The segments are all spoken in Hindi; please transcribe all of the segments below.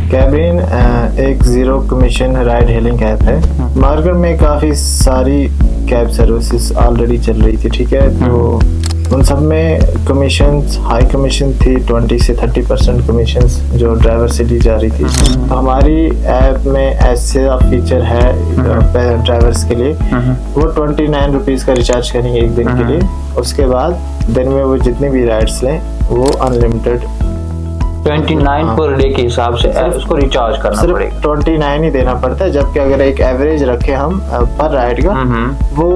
कैबरीन एक zero commission ride hailing app है। मार्केट में काफ़ी सारी कैब सर्विसेज ऑलरेडी चल रही थी, ठीक है। तो उन सब में कमीशन हाई कमीशन थी, 20 से 30% कमीशन जो ड्राइवर से ली जा रही थी। तो हमारी ऐप में ऐसा फीचर है ड्राइवर्स के लिए, वो 29 रुपीज़ का रिचार्ज करेंगे एक दिन के लिए। उसके बाद दिन में वो जितनी भी राइड्स लें वो अनलिमिटेड 29 पर डे के हिसाब से उसको रिचार्ज करना पड़ेगा। 29 ही देना पड़ता है, जबकि अगर एक एवरेज रखे हम पर राइड का वो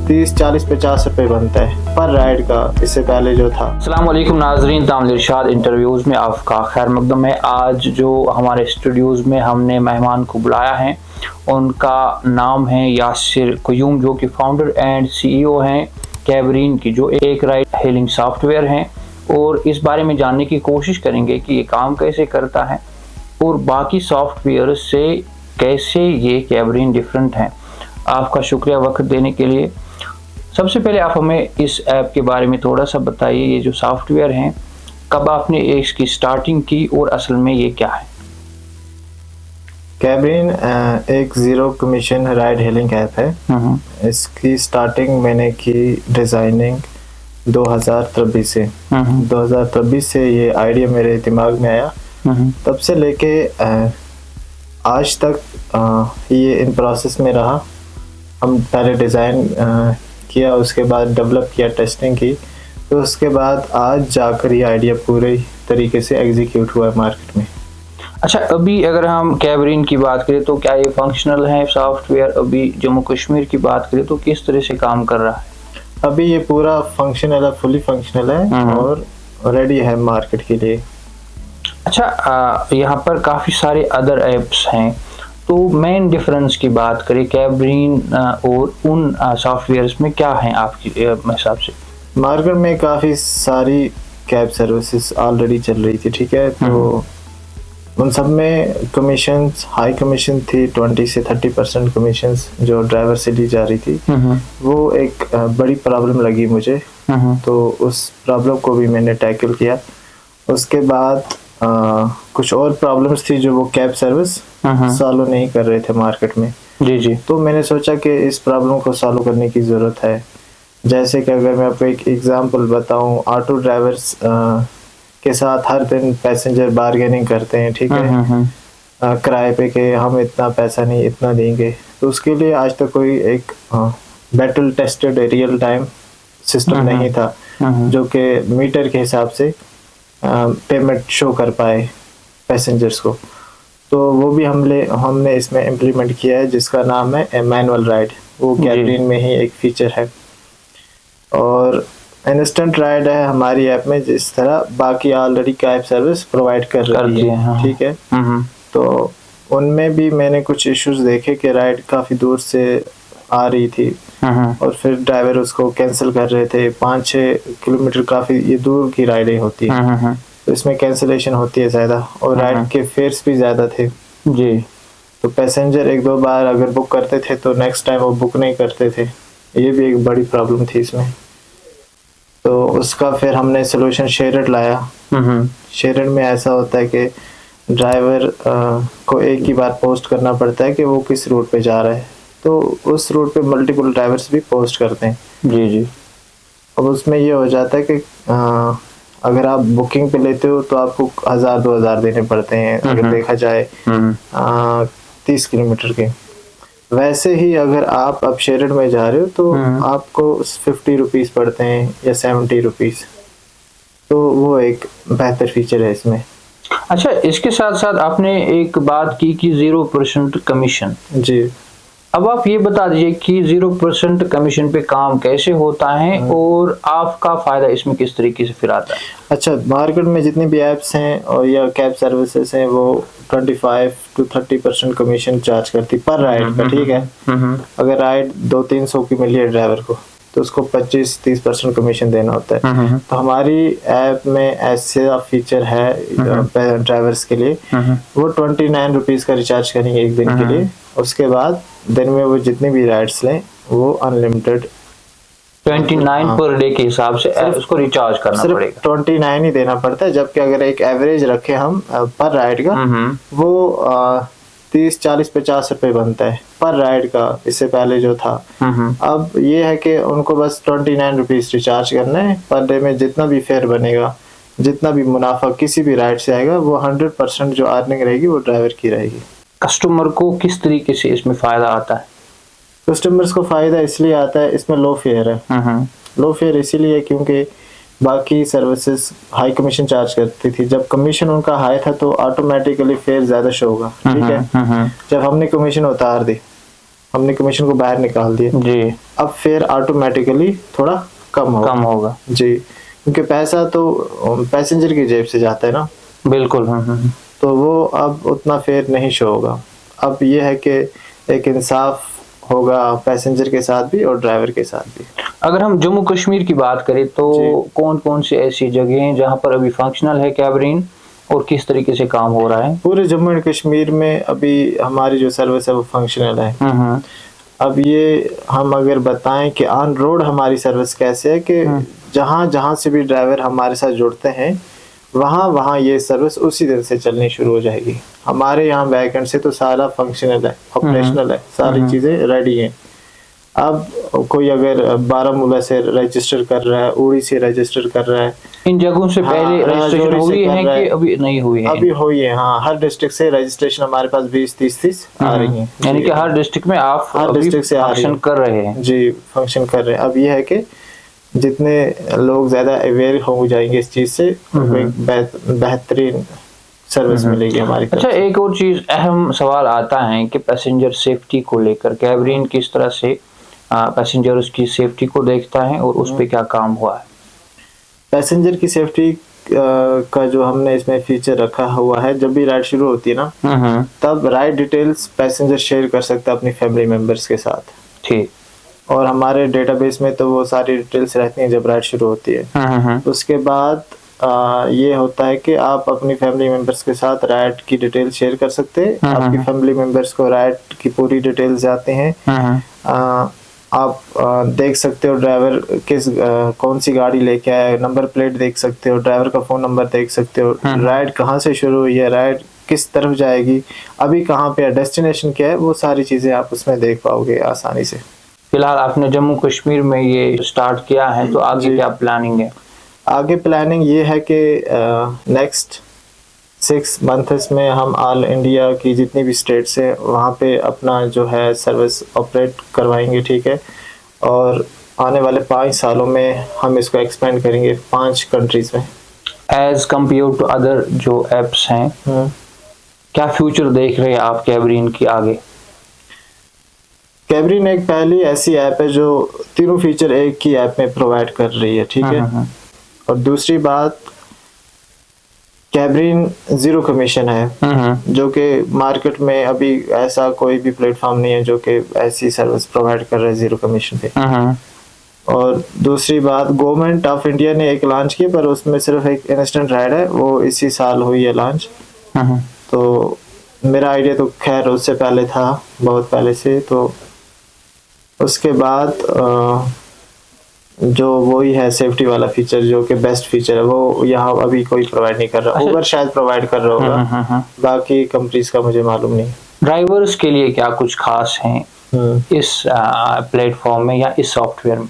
30, 40, 50 रुपए बनता है पर राइड का, इससे पहले जो था। अस्सलाम वालेकुम नाजरीन, तामिल इरशाद इंटरव्यूज़ में आपका खैर मकदम है। आज जो हमारे स्टूडियोज़ में हमने मेहमान को बुलाया है उनका नाम है यासिर क़य्यूम, जो कि फाउंडर एंड CEO हैं कैबरीन की, जो एक राइड हेलिंग सॉफ्टवेयर हैं। और इस बारे में जानने की कोशिश करेंगे कि ये काम कैसे करता है और बाकी सॉफ्टवेयर से कैसे ये कैबरीन डिफरेंट है। आपका शुक्रिया वक्त देने के लिए। सबसे पहले आप हमें इस ऐप के बारे में थोड़ा सा बताइए, ये जो सॉफ्टवेयर हैं कब आपने इसकी स्टार्टिंग की और असल में ये क्या है? कैबरीन एक zero commission ride hailing app है। इसकी स्टार्टिंग मैंने की डिज़ाइनिंग 2023 से। 2023 से ये आइडिया मेरे दिमाग में आया, तब से लेके आज तक ये इन प्रोसेस में रहा। हम पहले डिज़ाइन किया, उसके बाद डेवलप किया, टेस्टिंग की, तो उसके बाद आज जाकर ये आइडिया पूरे तरीके से एग्जीक्यूट हुआ है मार्केट में। अच्छा, अभी अगर हम कैबरीन की बात करें तो क्या ये फंक्शनल है सॉफ्टवेयर? अभी जम्मू कश्मीर की बात करें तो किस तरह से काम कर रहा है? अभी ये पूरा फंक्शनल है, फुली फंक्शनल है और रेडी है मार्केट के लिए। अच्छा, यहाँ पर काफ़ी सारे अदर ऐप्स हैं, तो मेन डिफरेंस की बात करें कैबरीन और उन सॉफ्टवेयर्स में क्या है आपकी हिसाब से? मार्केट में काफ़ी सारी कैब सर्विसेज ऑलरेडी चल रही थी, ठीक है। तो उन सब में कमीशन हाई कमीशन थी, 20 से 30% कमीशन जो ड्राइवर से ली जा रही थी। वो एक बड़ी प्रॉब्लम लगी मुझे, तो उस प्रॉब्लम को भी मैंने टैकल किया। उसके बाद कुछ और प्रॉब्लम्स थी जो वो कैब सर्विस सॉल्व नहीं कर रहे थे मार्केट में। जी। तो मैंने सोचा कि इस प्रॉब्लम को सॉल्व करने की ज़रूरत है। जैसे कि अगर मैं आपको एक एग्जांपल बताऊं, ऑटो ड्राइवर्स के साथ हर दिन पैसेंजर बार्गेनिंग करते हैं, ठीक है, किराए पे कि हम इतना पैसा नहीं इतना देंगे। तो उसके लिए आज तक कोई एक battle tested real time system नहीं था जो कि मीटर के हिसाब से पेमेंट शो कर पाए पैसेंजर्स को। तो वो भी हमने इसमें इम्प्लीमेंट किया है, जिसका नाम है मैनुअल राइड। वो कैबरीन में ही एक फीचर है और इंस्टेंट राइड है हमारी ऐप में, जिस तरह बाकी ऑलरेडी कैब सर्विस प्रोवाइड कर रही है, ठीक है। तो उनमें भी मैंने कुछ इश्यूज देखे कि राइड काफ़ी दूर से आ रही थी और फिर ड्राइवर उसको कैंसिल कर रहे थे। 5-6 किलोमीटर काफ़ी ये दूर की राइडें होती है, तो इसमें कैंसिलेशन होती है ज़्यादा और राइड के फेयर्स भी ज़्यादा थे जी। तो पैसेंजर 1-2 बार अगर बुक करते थे तो नेक्स्ट टाइम वो बुक नहीं करते थे। ये भी एक बड़ी प्रॉब्लम थी इसमें। तो उसका फिर हमने सोल्यूशन शेयर्ड लाया। शेयर्ड में ऐसा होता है कि ड्राइवर को एक ही बार पोस्ट करना पड़ता है कि वो किस रूट पे जा रहा है, तो उस रूट पे मल्टीपल ड्राइवर्स भी पोस्ट करते हैं। जी। अब उसमें ये हो जाता है कि अगर आप बुकिंग पे लेते हो तो आपको 1000-2000 देने पड़ते हैं, अगर देखा जाए 30 किलोमीटर के। वैसे ही अगर आप अब शेयर्ड में जा रहे हो तो आपको 50 रुपीज़ पड़ते हैं या 70 रुपीज़। तो वो एक बेहतर फीचर है इसमें। अच्छा, इसके साथ साथ आपने एक बात की कि 0% कमीशन। जी। अब आप ये बता दीजिए कि 0% कमीशन पे काम कैसे होता है और आपका फ़ायदा इसमें किस तरीके से फिर आता है? अच्छा, मार्केट में जितनी भी ऐप्स हैं और या कैब सर्विसेज हैं वो 25 to 30% कमीशन चार्ज करती पर राइड का, ठीक है। अगर राइड 200-300 की मिली है ड्राइवर को तो उसको 25-30% कमीशन देना होता है। तो हमारी ऐप में ऐसा फीचर है ड्राइवर्स के लिए, वो 29 रुपीज़ का रिचार्ज करेंगे एक दिन के लिए। उसके बाद दिन में वो जितनी भी राइड्स लें वो अनलिमिटेड 29 पर डे के हिसाब से उसको रिचार्ज करना सिर्फ पड़ेगा। 29 ही देना पड़ता है, जबकि अगर एक एवरेज रखे हम पर राइड का, वो 30, 40, 50 रुपए बनता है पर राइड का, इससे पहले जो था। अब ये है कि उनको बस 29 रुपीज रिचार्ज करना है पर डे में। जितना भी फेयर बनेगा, जितना भी मुनाफा किसी भी राइड से आएगा, वो 100% जो अर्निंग रहेगी वो ड्राइवर की रहेगी। कस्टमर को किस तरीके से इसमें फायदा आता है? कस्टमर्स को फायदा इसलिए आता है, इसमें लो फेयर है। लो फेयर इसीलिए क्योंकि बाकी सर्विसेज हाई कमीशन चार्ज करती थी। जब कमीशन उनका हाई था तो ऑटोमेटिकली फेयर ज्यादा शो होगा, ठीक है। जब हमने कमीशन उतार दी, हमने कमीशन को बाहर निकाल दिया जी, अब फेयर ऑटोमेटिकली थोड़ा कम होगा जी, क्योंकि पैसा तो पैसेंजर की जेब से जाता है ना। बिल्कुल। तो वो अब उतना फेयर नहीं शो होगा। अब ये है कि एक इंसाफ होगा पैसेंजर के साथ भी और ड्राइवर के साथ भी। अगर हम जम्मू कश्मीर की बात करें तो कौन कौन सी ऐसी जगह हैं जहां पर अभी फंक्शनल है कैबरीन और किस तरीके से काम हो रहा है? पूरे जम्मू एंड कश्मीर में अभी हमारी जो सर्विस है वो फंक्शनल है। अब ये हम अगर बताएं कि ऑन रोड हमारी सर्विस कैसे है, कि जहां जहां से भी ड्राइवर हमारे साथ जुड़ते हैं वहां वहां ये सर्विस उसी दिन से चलनी शुरू हो जाएगी। हमारे यहाँ बैकएंड से तो सारा फंक्शनल है, ऑपरेशनल है, सारी चीजें रेडी हैं। अब कोई अगर बारामूला से रजिस्टर कर रहा है, उड़ी से रजिस्टर कर रहा है, इन जगहों से पहले रजिस्ट्रेशन हुई है कि अभी नहीं हुई है? अभी हुई है, हाँ। हर डिस्ट्रिक्ट से रजिस्ट्रेशन हमारे पास 20-30 आ रही है, यानी कि हर डिस्ट्रिक्ट में आप हर डिस्ट्रिक्ट से फंक्शन कर रहे हैं जी, फंक्शन कर रहे हैं। अब ये है कि जितने लोग ज्यादा अवेयर हो जाएंगे इस चीज से, बेहतरीन सर्विस मिलेगी हमारी। अच्छा, एक और चीज अहम सवाल आता है कि पैसेंजर सेफ्टी को लेकर कैबरीन किस तरह से पैसेंजर्स की सेफ्टी को देखता है और उस पे क्या काम हुआ है? पैसेंजर की सेफ्टी का जो हमने इसमें फीचर रखा हुआ है, जब भी राइड शुरू होती है ना, तब राइड डिटेल्स पैसेंजर शेयर कर सकता है अपनी फैमिली मेंबर्स के साथ, ठीक। और हमारे डेटाबेस में तो वो सारी डिटेल्स रहती हैं जब राइड शुरू होती है। उसके बाद ये होता है कि आप अपनी फैमिली मेंबर्स के साथ राइड की डिटेल शेयर कर सकते हैं। आपकी फैमिली मेंबर्स को राइड की पूरी डिटेल्स आते हैं। आप देख सकते हो ड्राइवर कौन सी गाड़ी लेके आया है, नंबर प्लेट देख सकते हो, ड्राइवर का फोन नंबर देख सकते हो, राइड कहाँ से शुरू हुई है, राइड किस तरफ जाएगी, अभी कहाँ पे है, डेस्टिनेशन क्या है, वो सारी चीजें आप उसमें देख पाओगे आसानी से। फिलहाल आपने जम्मू कश्मीर में ये स्टार्ट किया है, तो आगे क्या प्लानिंग है? आगे प्लानिंग ये है कि नेक्स्ट 6 मंथ्स में हम ऑल इंडिया की जितनी भी स्टेट्स हैं वहाँ पे अपना जो है सर्विस ऑपरेट करवाएंगे, ठीक है। और आने वाले 5 सालों में हम इसको एक्सपेंड करेंगे 5 कंट्रीज में। एज कम्पेयर टू अदर जो एप्स हैं, क्या फ्यूचर देख रहे हैं आप कैबरीन की आगे? कैबरीन एक पहली ऐसी ऐप है जो तीनों फीचर एक ही ऐप में प्रोवाइड कर रही है, ठीक है। और दूसरी बात, कैबरीन 0 कमीशन है, जो कि मार्केट में अभी ऐसा कोई भी प्लेटफॉर्म नहीं है जो कि ऐसी सर्विस प्रोवाइड कर रहा है 0 कमीशन पे। और दूसरी बात, गवर्नमेंट ऑफ इंडिया ने एक लॉन्च किया, पर उसमें सिर्फ एक इंस्टेंट राइड है, वो इसी साल हुई है लॉन्च। तो मेरा आइडिया तो खैर उससे पहले था, बहुत पहले से। तो उसके बाद जो वही है सेफ्टी वाला फीचर, जो कि बेस्ट फीचर है, वो यहाँ अभी कोई प्रोवाइड नहीं कर रहा। उबर शायद प्रोवाइड कर रहा होगा, बाकी कंपनीज का मुझे मालूम नहीं। ड्राइवर्स के लिए क्या कुछ खास है इस प्लेटफॉर्म में या इस सॉफ्टवेयर में?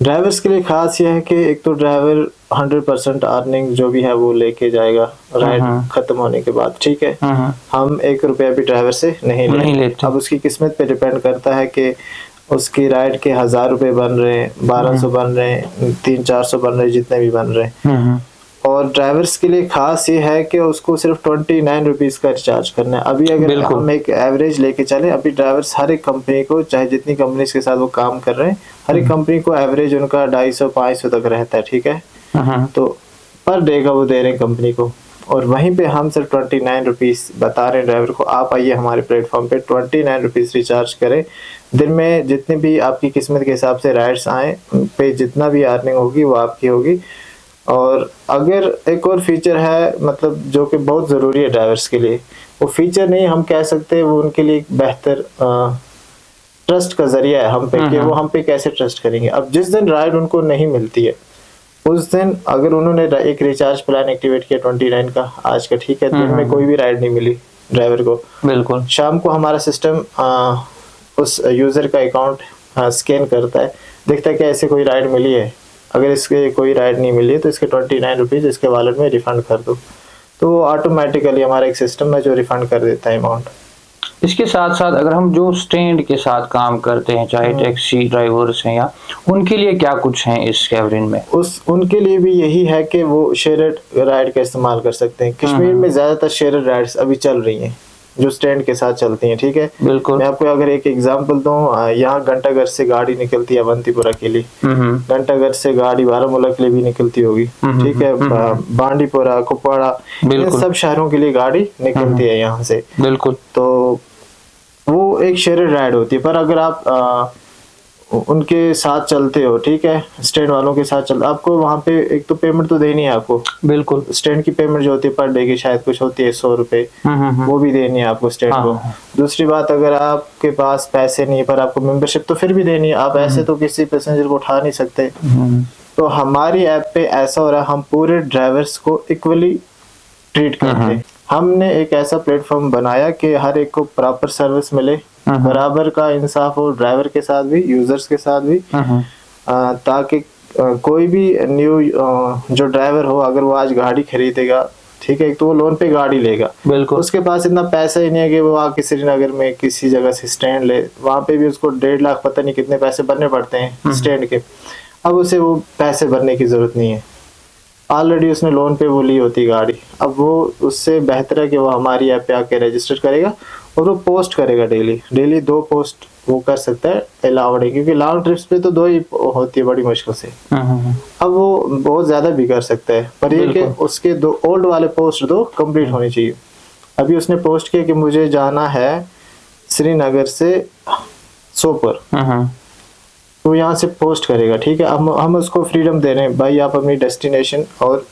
ड्राइवर्स के लिए खास यह है कि एक तो ड्राइवर 100% अर्निंग जो भी है वो लेके जाएगा राइड खत्म होने के बाद, ठीक है। हम 1 रुपया भी ड्राइवर से नहीं लेते। अब उसकी किस्मत पे डिपेंड करता है कि उसकी राइड के 1000 रुपए बन रहे हैं, 1200 बन रहे हैं, 300-400 बन रहे हैं, जितने भी बन रहे हैं। और ड्राइवर्स के लिए खास ये है कि उसको सिर्फ 29 रुपीज का रिचार्ज करना है। अभी अगर हम एक एवरेज लेके चले, अभी ड्राइवर्स हर एक कंपनी को, चाहे जितनी कंपनीज के साथ वो काम कर रहे हैं, हर एक कंपनी को एवरेज उनका 250-500 तक रहता है, ठीक है। तो पर डे का वो दे रहे हैं कंपनी को, और वहीं पे हम सिर्फ 29 रुपीज बता रहे हैं ड्राइवर को, आप आइए हमारे प्लेटफॉर्म पे 29 रुपीज रिचार्ज करें। दिन में जितने भी आपकी किस्मत के हिसाब से राइड्स आए, पे जितना भी अर्निंग होगी वो आपकी होगी। और अगर एक और फीचर है, मतलब जो कि बहुत ज़रूरी है ड्राइवर्स के लिए, वो फीचर नहीं हम कह सकते, वो उनके लिए एक बेहतर ट्रस्ट का जरिया है हम पे कि वो हम पे कैसे ट्रस्ट करेंगे। अब जिस दिन राइड उनको नहीं मिलती है उस दिन अगर उन्होंने एक रिचार्ज प्लान एक्टिवेट किया 29 का आज का, ठीक है, दिन में कोई भी राइड नहीं मिली ड्राइवर को, बिल्कुल शाम को हमारा सिस्टम उस यूजर का अकाउंट स्कैन करता है, देखता है कि ऐसे कोई राइड मिली है, अगर इसके कोई राइड नहीं मिली है तो इसके 29 रुपीज़ इसके वॉलेट में रिफंड कर दो, तो वो ऑटोमेटिकली हमारा एक सिस्टम है जो रिफंड कर देता है अमाउंट। इसके साथ साथ अगर हम जो स्टैंड के साथ काम करते हैं, चाहे टैक्सी ड्राइवर्स हैं, या उनके लिए क्या कुछ हैं इस कैबरिन में? उनके लिए भी यही है कि वो शेयर्ड राइड का इस्तेमाल कर सकते हैं। कश्मीर में ज्यादातर शेयर्ड राइड्स अभी चल रही हैं जो स्टैंड के साथ चलती हैं, ठीक है। बिल्कुल। मैं आपको अगर एक एग्जांपल दूं, यहाँ घंटाघर से गाड़ी निकलती है अवंतीपुरा के लिए, घंटाघर से गाड़ी बारामूला के लिए भी निकलती होगी, ठीक है, बांडीपुरा, कुपवाड़ा, इन सब शहरों के लिए गाड़ी निकलती है यहाँ से। बिल्कुल। तो वो एक शेयर्ड राइड होती है, पर अगर आप उनके साथ चलते हो, ठीक है, स्टैंड वालों के साथ चलते, आपको वहाँ पे एक तो पेमेंट तो देनी है आपको। बिल्कुल। स्टैंड की पेमेंट जो होती है पर डे की शायद कुछ होती है 100 रुपए, वो भी देनी है आपको स्टैंड को। दूसरी बात, अगर आपके पास पैसे नहीं पर आपको मेंबरशिप तो फिर भी देनी है, आप ऐसे तो किसी पैसेंजर को उठा नहीं सकते। तो हमारी ऐप पे ऐसा हो रहा है, हम पूरे ड्राइवर्स को इक्वली ट्रीट करते हैं। हमने एक ऐसा प्लेटफॉर्म बनाया कि हर एक को प्रॉपर सर्विस मिले, बराबर का इंसाफ हो ड्राइवर के साथ भी, यूजर्स के साथ भी, ताकि कोई भी न्यू जो ड्राइवर हो, अगर वो आज गाड़ी खरीदेगा, ठीक है, तो वो लोन पे गाड़ी लेगा, बिल्कुल, उसके पास इतना पैसा ही नहीं है कि वो आके श्रीनगर में किसी जगह से स्टैंड ले, वहां पे भी उसको 1.5 लाख पता नहीं कितने पैसे भरने पड़ते हैं स्टैंड के। अब उसे वो पैसे भरने की जरूरत नहीं है, ऑलरेडी उसने लोन पे वो ली होती गाड़ी। अब वो उससे बेहतर है कि वो हमारी ऐप पे आके रजिस्टर करेगा और वो पोस्ट करेगा डेली 2 पोस्ट वो कर सकता है अलाउड है, क्योंकि लॉन्ग ट्रिप्स पे तो 2 ही होती है बड़ी मुश्किल से। अब वो बहुत ज्यादा भी कर सकता है, पर ये कि उसके 2 ओल्ड वाले पोस्ट 2 कंप्लीट होने चाहिए। अभी उसने पोस्ट किया कि मुझे जाना है श्रीनगर से सोपोर, तो यहाँ से पोस्ट करेगा, ठीक है। हम उसको फ्रीडम दे रहे हैं, भाई आप अपनी डेस्टिनेशन और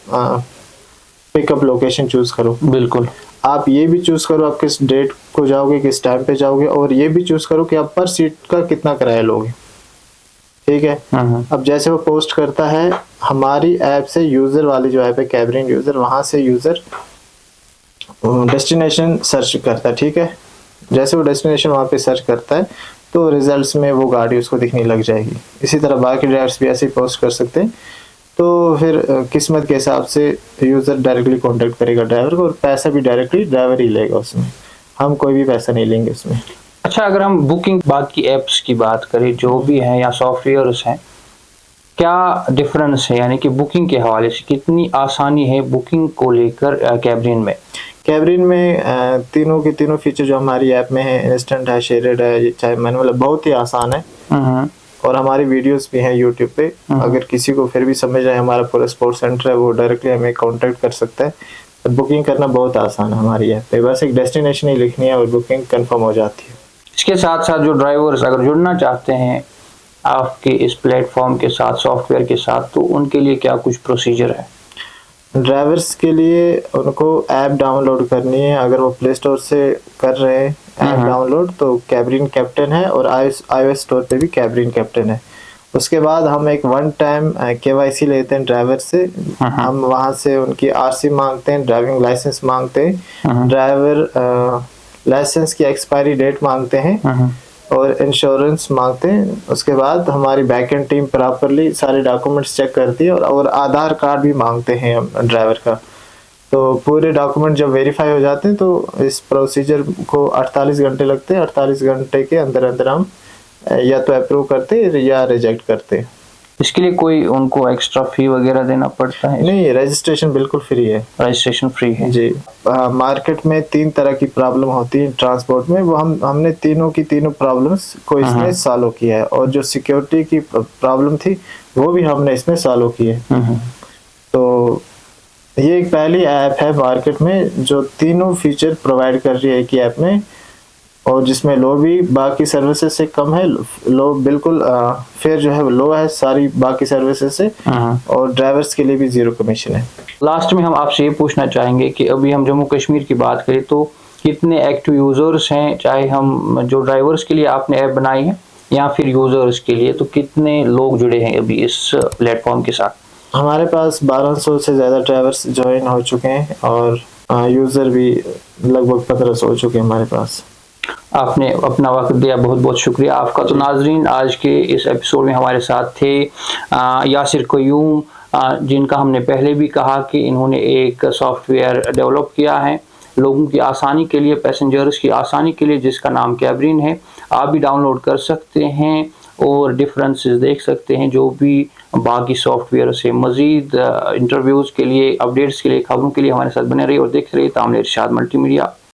पिकअप लोकेशन चूज करो। बिल्कुल। आप ये भी चूज करो आप किस डेट को जाओगे, किस टाइम पे जाओगे, और ये भी चूज करो कि आप पर सीट का कितना किराया लोगे, ठीक है। अब जैसे वो पोस्ट करता है, हमारी ऐप से यूजर वाली जो ऐप है कैबरिन यूजर, वहां से यूजर डेस्टिनेशन सर्च करता है, ठीक है। जैसे वो डेस्टिनेशन वहां पे सर्च करता है तो रिजल्ट्स में वो गाड़ी उसको दिखने लग जाएगी। इसी तरह बाकी ड्राइवर्स भी ऐसे ही पोस्ट कर सकते हैं। तो फिर किस्मत के हिसाब से यूज़र डायरेक्टली कांटेक्ट करेगा ड्राइवर को, और पैसा भी डायरेक्टली ड्राइवर ही लेगा उसमें, हम कोई भी पैसा नहीं लेंगे उसमें। अच्छा, अगर हम बुकिंग बाकी ऐप्स की बात करें, जो भी हैं या सॉफ्टवेयर्स हैं, क्या डिफरेंस है, यानी कि बुकिंग के हवाले से कितनी आसानी है बुकिंग को लेकर कैबरिन में? कैबरिन में तीनों के तीनों फीचर जो हमारी ऐप में है, इंस्टेंट है, शेयर्ड है, चाहे मैनुअल है, बहुत ही आसान है। और हमारी वीडियोस भी हैं यूट्यूब पे, अगर किसी को फिर भी समझ आए, हमारा पूरा सपोर्ट सेंटर है, वो डायरेक्टली हमें कांटेक्ट कर सकता है। तो बुकिंग करना बहुत आसान है हमारी ऐप पे, बस एक डेस्टिनेशन ही लिखनी है और बुकिंग कंफर्म हो जाती है। इसके साथ साथ जो ड्राइवर्स अगर जुड़ना चाहते हैं आपके इस प्लेटफॉर्म के साथ, सॉफ्टवेयर के साथ, तो उनके लिए क्या कुछ प्रोसीजर है? ड्राइवर्स के लिए उनको ऐप डाउनलोड करनी है, अगर वो प्ले स्टोर से कर रहे हैं ऐप डाउनलोड तो कैबरिन कैप्टन है, और iOS स्टोर पे भी कैबरिन कैप्टन है। उसके बाद हम एक 1 टाइम KYC लेते हैं ड्राइवर से, हम वहां से उनकी RC मांगते हैं, ड्राइविंग लाइसेंस मांगते हैं, ड्राइवर लाइसेंस की एक्सपायरी डेट मांगते हैं, और इंश्योरेंस मांगते हैं। उसके बाद हमारी बैकएंड टीम प्रॉपरली सारे डॉक्यूमेंट्स चेक करती है, और आधार कार्ड भी मांगते हैं हम ड्राइवर का। तो पूरे डॉक्यूमेंट जब वेरीफाई हो जाते हैं तो इस प्रोसीजर को 48 घंटे लगते हैं। 48 घंटे के अंदर अंदर हम या तो अप्रूव करते हैं या रिजेक्ट करते हैं। इसके लिए कोई उनको एक्स्ट्रा फी वगैरह देना पड़ता है? नहीं, रजिस्ट्रेशन बिल्कुल फ्री है। रजिस्ट्रेशन फ्री है जी। मार्केट में 3 तरह की प्रॉब्लम होती है ट्रांसपोर्ट में, वो हमने तीनों की तीनों प्रॉब्लम्स को इसमें सॉल्व किया है, और जो सिक्योरिटी की प्रॉब्लम थी वो भी हमने इसमें सॉल्व की है। तो ये एक पहली ऐप है मार्केट में जो तीनों फीचर प्रोवाइड कर रही है एक ही ऐप में, और जिसमें लो भी बाकी सर्विसेज से कम है, लो बिल्कुल फेयर जो है लो है सारी बाकी सर्विसेज से, और ड्राइवर्स के लिए भी 0 कमीशन है। लास्ट में हम आपसे ये पूछना चाहेंगे कि अभी हम जम्मू कश्मीर की बात करें तो कितने एक्टिव यूजर्स हैं, चाहे हम जो ड्राइवर्स के लिए आपने ऐप बनाई है या फिर यूज़र्स के लिए, तो कितने लोग जुड़े हैं अभी इस प्लेटफॉर्म के साथ? हमारे पास 1200 से ज़्यादा ड्राइवर्स ज्वाइन हो चुके हैं और यूज़र भी लगभग 1500 हो चुके हैं हमारे पास। आपने अपना वक्त दिया, बहुत बहुत शुक्रिया आपका। तो नाजरीन, आज के इस एपिसोड में हमारे साथ थे यासिर क़य्यूम, जिनका हमने पहले भी कहा कि इन्होंने एक सॉफ्टवेयर डेवलप किया है लोगों की आसानी के लिए, पैसेंजर्स की आसानी के लिए, जिसका नाम कैबरिन है। आप भी डाउनलोड कर सकते हैं और डिफरेंसेस देख सकते हैं जो भी बाकी सॉफ्टवेयर से। मज़ीद इंटरव्यूज़ के लिए, अपडेट्स के लिए, खबरों के लिए हमारे साथ बने रहिए और देखते रहिए तामिल इरशाद मल्टीमीडिया।